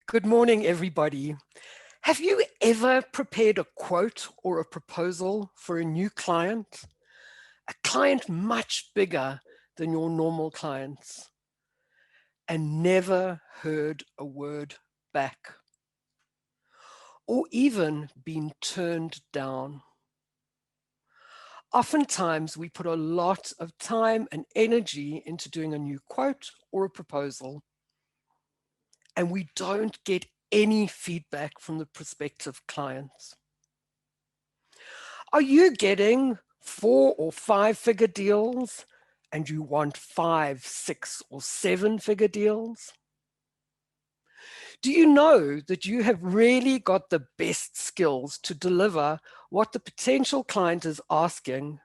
Good morning, everybody. Have you ever prepared a quote or a proposal for a new client? A client much bigger than your normal clients, and never heard a word back, or even been turned down? Oftentimes, we put a lot of time and energy into doing a new quote or a proposal, and we don't get any feedback from the prospective clients. Are you getting 4 or 5 figure deals and you want 5, 6 or 7 figure deals? Do you know that you have really got the best skills to deliver what the potential client is asking,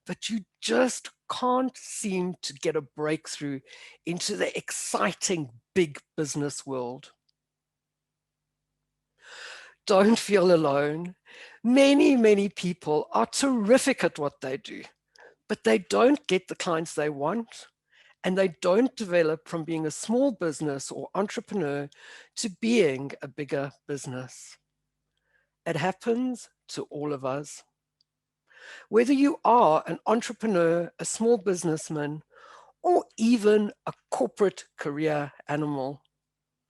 but you just can't seem to get a breakthrough into the exciting big business world? Don't feel alone. Many people are terrific at what they do, but they don't get the clients they want, and they don't develop from being a small business or entrepreneur to being a bigger business. It happens to all of us. Whether you are an entrepreneur, a small businessman, or even a corporate career animal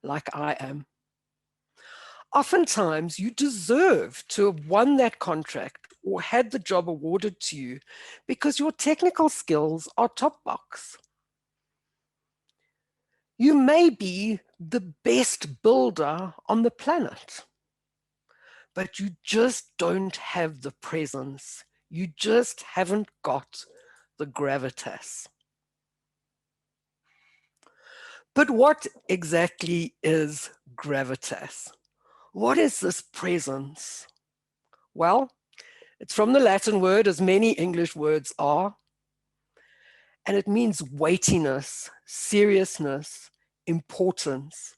like I am. Oftentimes, you deserve to have won that contract or had the job awarded to you because your technical skills are top box. You may be the best builder on the planet, but you just don't have the presence. You just haven't got the gravitas. But what exactly is gravitas? What is this presence? Well, it's from the Latin word, as many English words are, and it means weightiness, seriousness, importance.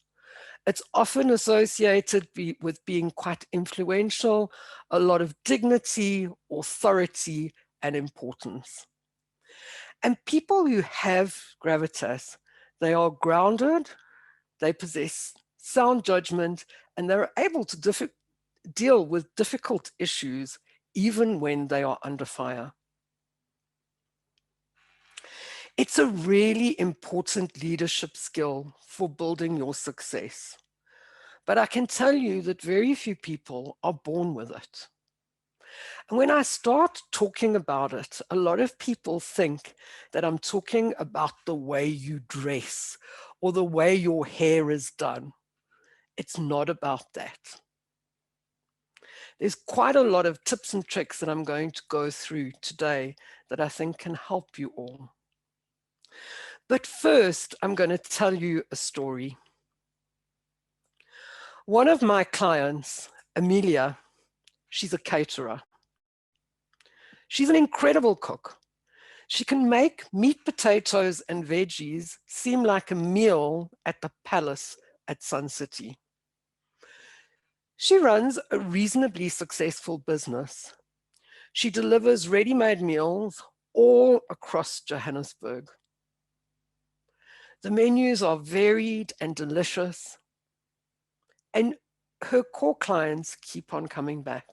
It's often associated with being quite influential, a lot of dignity, authority, and importance. And people who have gravitas, they are grounded, they possess sound judgment, and they're able to deal with difficult issues even when they are under fire. It's a really important leadership skill for building your success. But I can tell you that very few people are born with it. And when I start talking about it, a lot of people think that I'm talking about the way you dress or the way your hair is done. It's not about that. There's quite a lot of tips and tricks that I'm going to go through today that I think can help you all. But first, I'm going to tell you a story. One of my clients, Amelia, she's a caterer. She's an incredible cook. She can make meat, potatoes, and veggies seem like a meal at the palace at Sun City. She runs a reasonably successful business. She delivers ready-made meals all across Johannesburg. The menus are varied and delicious, and her core clients keep on coming back.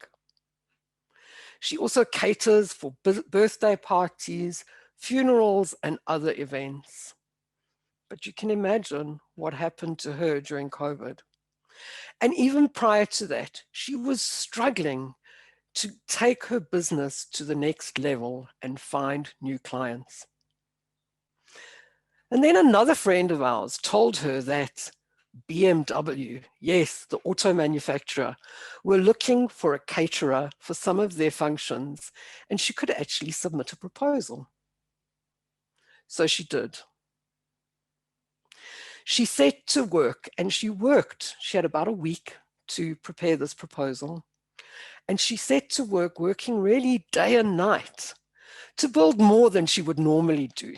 She also caters for birthday parties, funerals, and other events. But you can imagine what happened to her during COVID. And even prior to that, she was struggling to take her business to the next level and find new clients. And then another friend of ours told her that BMW, yes, the auto manufacturer, were looking for a caterer for some of their functions, and she could actually submit a proposal. So she did. She set to work, and she worked. She had about a week to prepare this proposal. And she set to work, working really day and night to build more than she would normally do,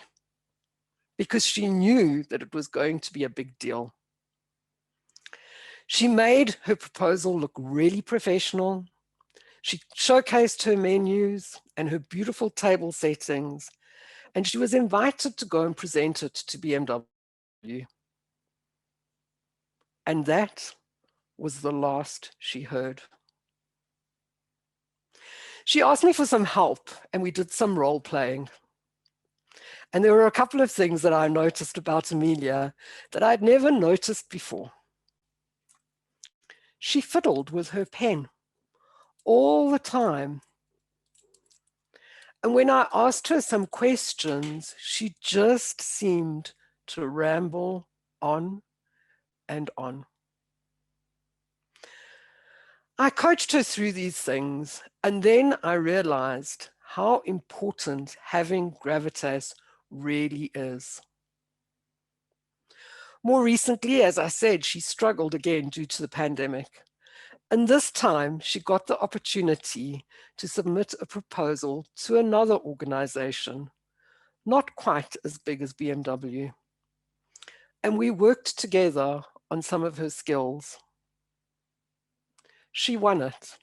because she knew that it was going to be a big deal. She made her proposal look really professional. She showcased her menus and her beautiful table settings, and she was invited to go and present it to BMW. And that was the last she heard. She asked me for some help, and we did some role playing. And there were a couple of things that I noticed about Amelia that I'd never noticed before. She fiddled with her pen all the time. And when I asked her some questions, she just seemed to ramble on and on. I coached her through these things, and then I realized how important having gravitas really is. More recently, as I said, she struggled again due to the pandemic. And this time she got the opportunity to submit a proposal to another organization, not quite as big as BMW. And we worked together on some of her skills. She won it.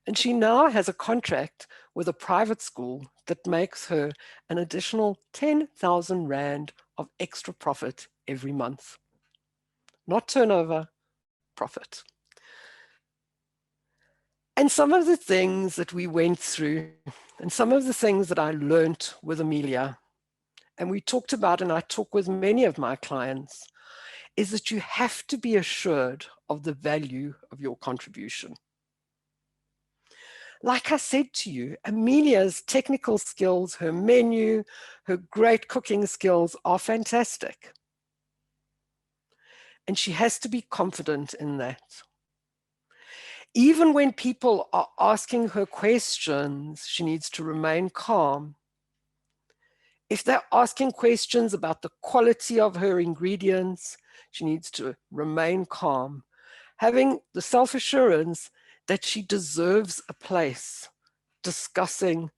And she now has a contract with a private school that makes her an additional 10,000 Rand of extra profit every month. Not turnover, profit. And some of the things that we went through and some of the things that I learned with Amelia, and we talked about, and I talk with many of my clients, is that you have to be assured of the value of your contribution. Like I said to you, Amelia's technical skills, her menu, her great cooking skills are fantastic. And she has to be confident in that. Even when people are asking her questions, she needs to remain calm. If they're asking questions about the quality of her ingredients, she needs to remain calm, having the self-assurance that she deserves a place discussing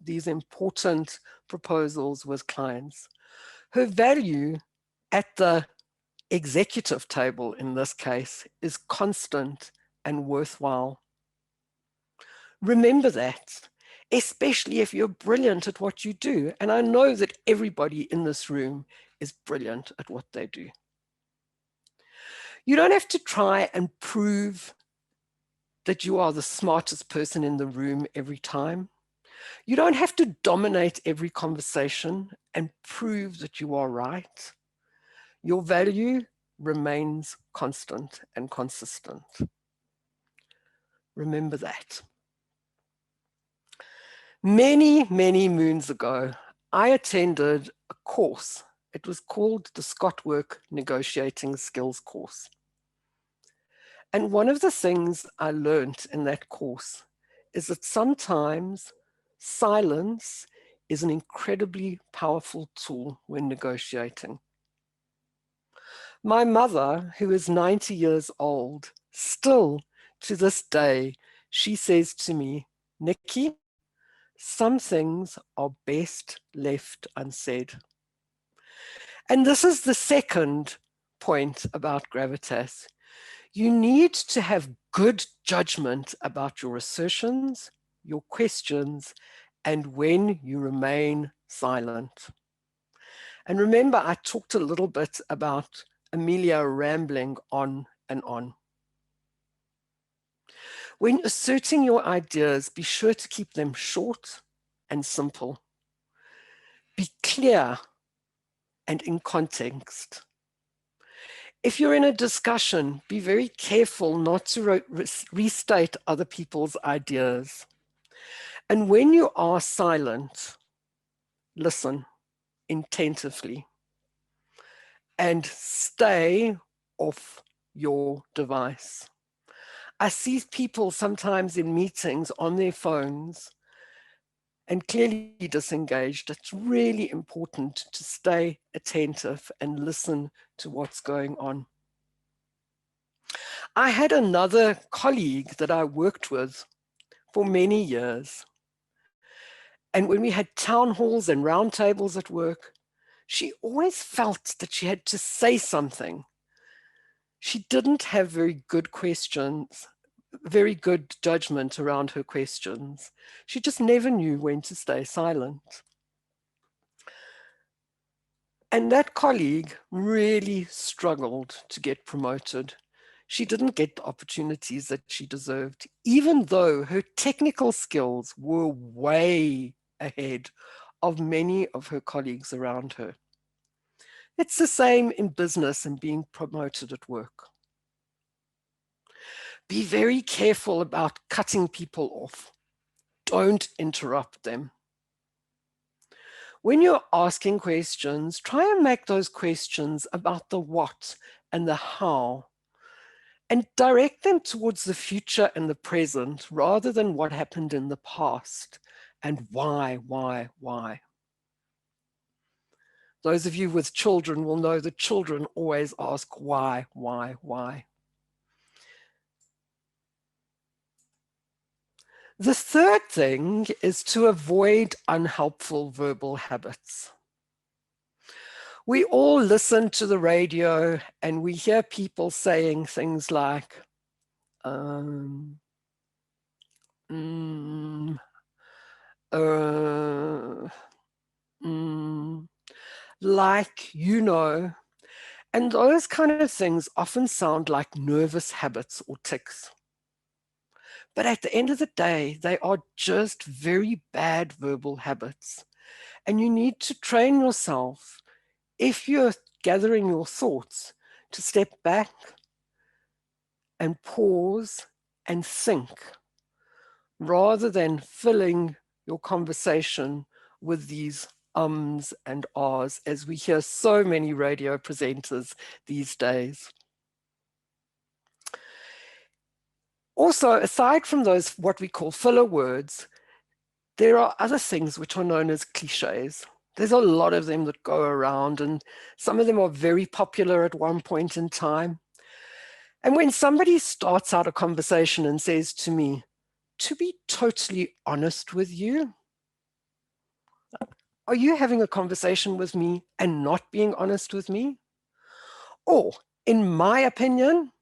these important proposals with clients. Her value at the executive table, in this case, is constant and worthwhile. Remember that, especially if you're brilliant at what you do. And I know that everybody in this room is brilliant at what they do. You don't have to try and prove that you are the smartest person in the room every time. You don't have to dominate every conversation and prove that you are right. Your value remains constant and consistent. Remember that. Many, many moons ago, I attended a course. It was called the Scott Work Negotiating Skills course. And one of the things I learned in that course is that sometimes silence is an incredibly powerful tool when negotiating. My mother, who is 90 years old, still to this day, she says to me, Nikki, some things are best left unsaid. And this is the second point about gravitas. You need to have good judgment about your assertions, your questions, and when you remain silent. And remember, I talked a little bit about Amelia rambling on and on. When asserting your ideas, be sure to keep them short and simple. Be clear and in context. If you're in a discussion, be very careful not to restate other people's ideas. And when you are silent, listen attentively and stay off your device. I see people sometimes in meetings on their phones and clearly disengaged. It's really important to stay attentive and listen to what's going on. I had another colleague that I worked with for many years. And when we had town halls and roundtables at work, she always felt that she had to say something. She didn't have very good questions, very good judgment around her questions. She just never knew when to stay silent. And that colleague really struggled to get promoted She didn't get the opportunities that she deserved, even though her technical skills were way ahead of many of her colleagues around her. It's the same in business and being promoted at work. Be very careful about cutting people off. Don't interrupt them. When you're asking questions, try and make those questions about the what and the how, and direct them towards the future and the present rather than what happened in the past and why. Those of you with children will know that children always ask why. The third thing is to avoid unhelpful verbal habits. We all listen to the radio and we hear people saying things like, like, you know, and those kind of things often sound like nervous habits or tics. But at the end of the day, they are just very bad verbal habits. And you need to train yourself, if you're gathering your thoughts, to step back and pause and think, rather than filling your conversation with these ums and ahs, as we hear so many radio presenters these days. Also, aside from those, what we call filler words, there are other things which are known as cliches. There's a lot of them that go around, and some of them are very popular at one point in time. And when somebody starts out a conversation and says to me, to be totally honest with you, are you having a conversation with me and not being honest with me? Or, in my opinion,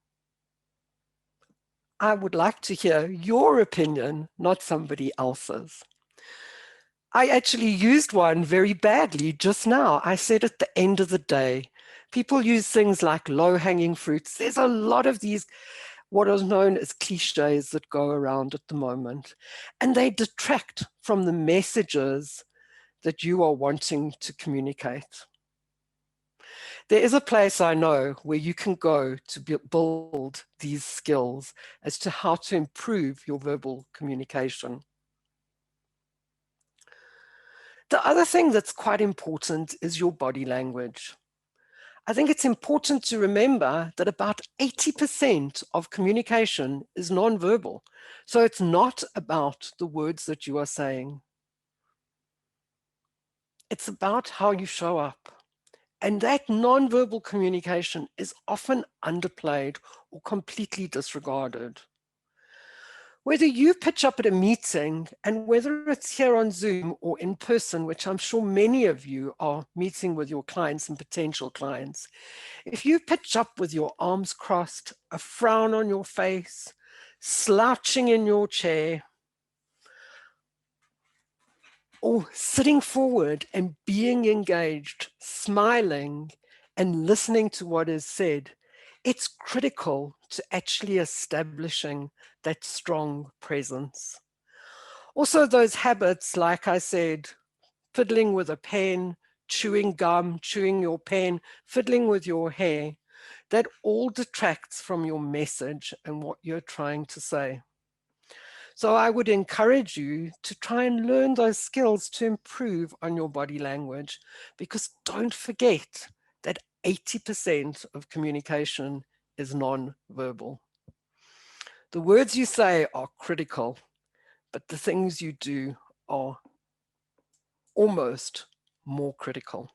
I would like to hear your opinion, not somebody else's. I actually used one very badly just now. I said at the end of the day, people use things like low-hanging fruits. There's a lot of these, what are known as cliches that go around at the moment, and they detract from the messages that you are wanting to communicate. There is a place I know where you can go to build these skills as to how to improve your verbal communication. The other thing that's quite important is your body language. I think it's important to remember that about 80% of communication is nonverbal. So it's not about the words that you are saying. It's about how you show up. And that nonverbal communication is often underplayed or completely disregarded. Whether you pitch up at a meeting, and whether it's here on Zoom or in person, which I'm sure many of you are meeting with your clients and potential clients, if you pitch up with your arms crossed, a frown on your face, slouching in your chair, or sitting forward and being engaged, smiling and listening to what is said, it's critical to actually establishing that strong presence. Also, those habits, like I said, fiddling with a pen, chewing gum, chewing your pen, fiddling with your hair, that all detracts from your message and what you're trying to say. So I would encourage you to try and learn those skills to improve on your body language, because don't forget that 80% of communication is non-verbal. The words you say are critical, but the things you do are almost more critical.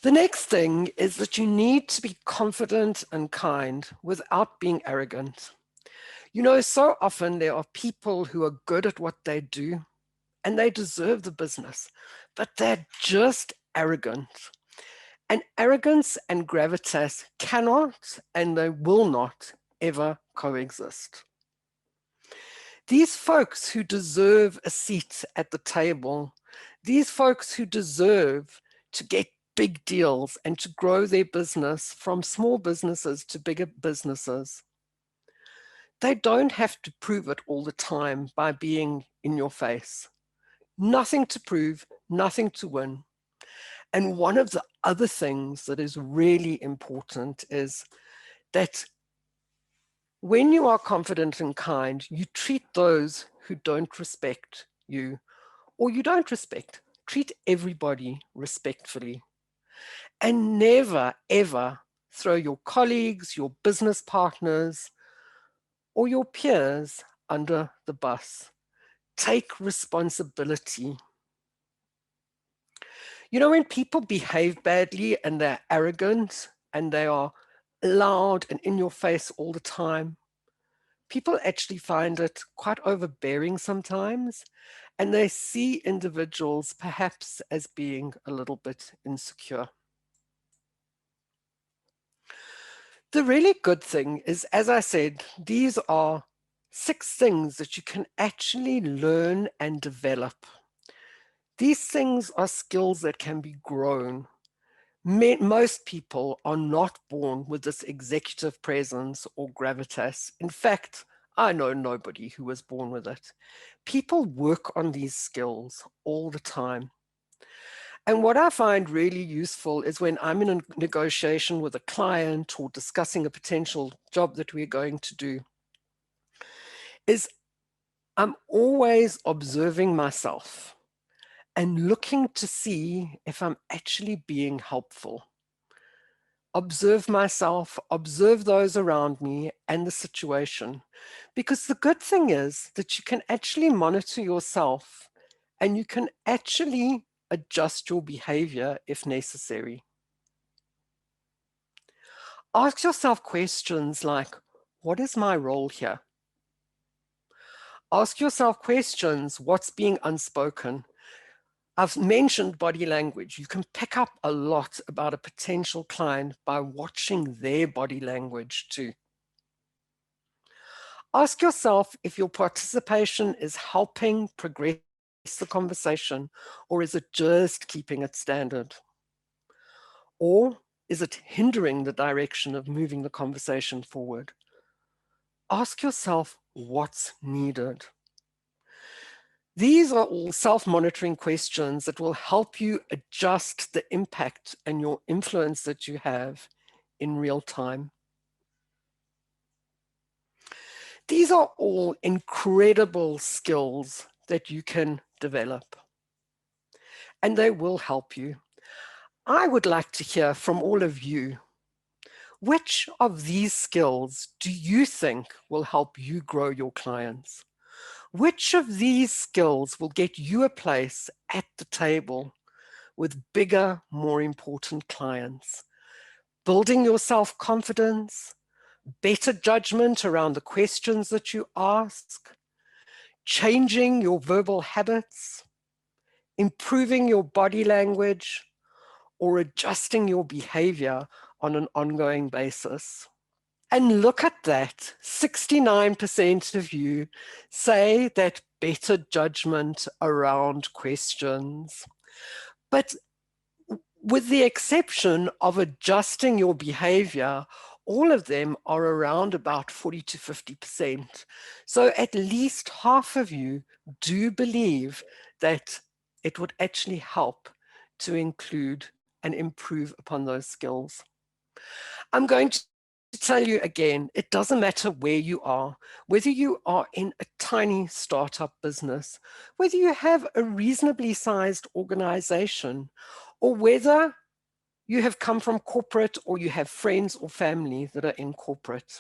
The next thing is that you need to be confident and kind without being arrogant. You know, so often there are people who are good at what they do and they deserve the business, but they're just arrogant. And arrogance and gravitas cannot and they will not ever coexist. These folks who deserve a seat at the table, these folks who deserve to get big deals and to grow their business from small businesses to bigger businesses. They don't have to prove it all the time by being in your face. Nothing to prove, nothing to win. And one of the other things that is really important is that when you are confident and kind, you treat those who don't respect you or you don't respect. Treat everybody respectfully. And never, ever throw your colleagues, your business partners, or your peers under the bus. Take responsibility. You know, when people behave badly and they're arrogant and they are loud and in your face all the time, people actually find it quite overbearing sometimes, and they see individuals perhaps as being a little bit insecure. The really good thing is, as I said, these are 6 things that you can actually learn and develop. These things are skills that can be grown. Most people are not born with this executive presence or gravitas. In fact, I know nobody who was born with it. People work on these skills all the time. And what I find really useful is when I'm in a negotiation with a client or discussing a potential job that we're going to do, is I'm always observing myself and looking to see if I'm actually being helpful. Observe myself, observe those around me and the situation. Because the good thing is that you can actually monitor yourself and you can actually adjust your behavior if necessary. Ask yourself questions like, what is my role here? Ask yourself questions, what's being unspoken? I've mentioned body language. You can pick up a lot about a potential client by watching their body language too. Ask yourself if your participation is helping progress the conversation, or is it just keeping it standard? Or is it hindering the direction of moving the conversation forward? Ask yourself what's needed. These are all self-monitoring questions that will help you adjust the impact and your influence that you have in real time. These are all incredible skills that you can develop, and they will help you. I would like to hear from all of you. Which of these skills do you think will help you grow your clients? Which of these skills will get you a place at the table with bigger, more important clients? Building your self-confidence, better judgment around the questions that you ask, changing your verbal habits, improving your body language, or adjusting your behavior on an ongoing basis. And look at that, 69% of you say that better judgment around questions. But with the exception of adjusting your behavior, all of them are around about 40 to 50%. So at least half of you do believe that it would actually help to include and improve upon those skills. I'm going to tell you again, it doesn't matter where you are, whether you are in a tiny startup business, whether you have a reasonably sized organization, or whether you have come from corporate or you have friends or family that are in corporate.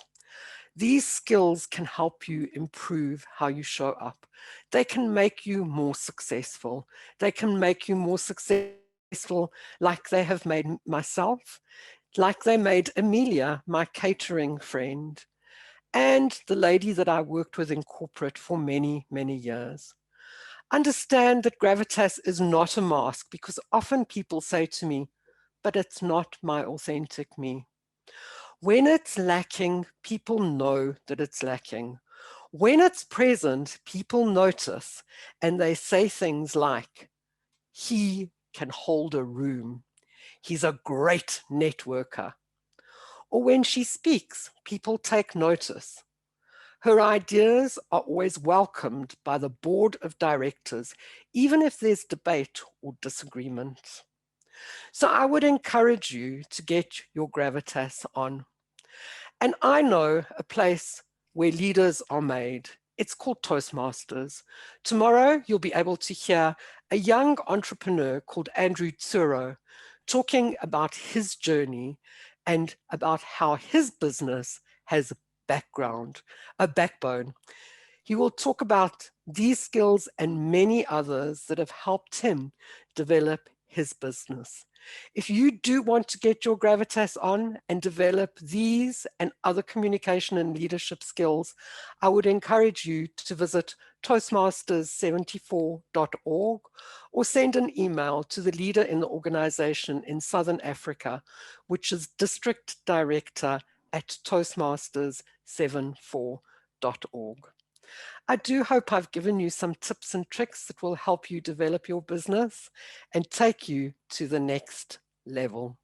These skills can help you improve how you show up. They can make you more successful. They can make you more successful like they have made myself, like they made Amelia, my catering friend, and the lady that I worked with in corporate for many, many years. Understand that Gravitas is not a mask, because often people say to me, but it's not my authentic me. When it's lacking, people know that it's lacking. When it's present, people notice and they say things like, he can hold a room. He's a great networker. Or when she speaks, people take notice. Her ideas are always welcomed by the board of directors, even if there's debate or disagreement. So I would encourage you to get your gravitas on. And I know a place where leaders are made. It's called Toastmasters. Tomorrow, you'll be able to hear a young entrepreneur called Andrew Tsuro talking about his journey and about how his business has a backbone. He will talk about these skills and many others that have helped him develop his business. If you do want to get your gravitas on and develop these and other communication and leadership skills, I would encourage you to visit toastmasters74.org or send an email to the leader in the organization in Southern Africa, which is District Director at toastmasters74.org. I do hope I've given you some tips and tricks that will help you develop your business and take you to the next level.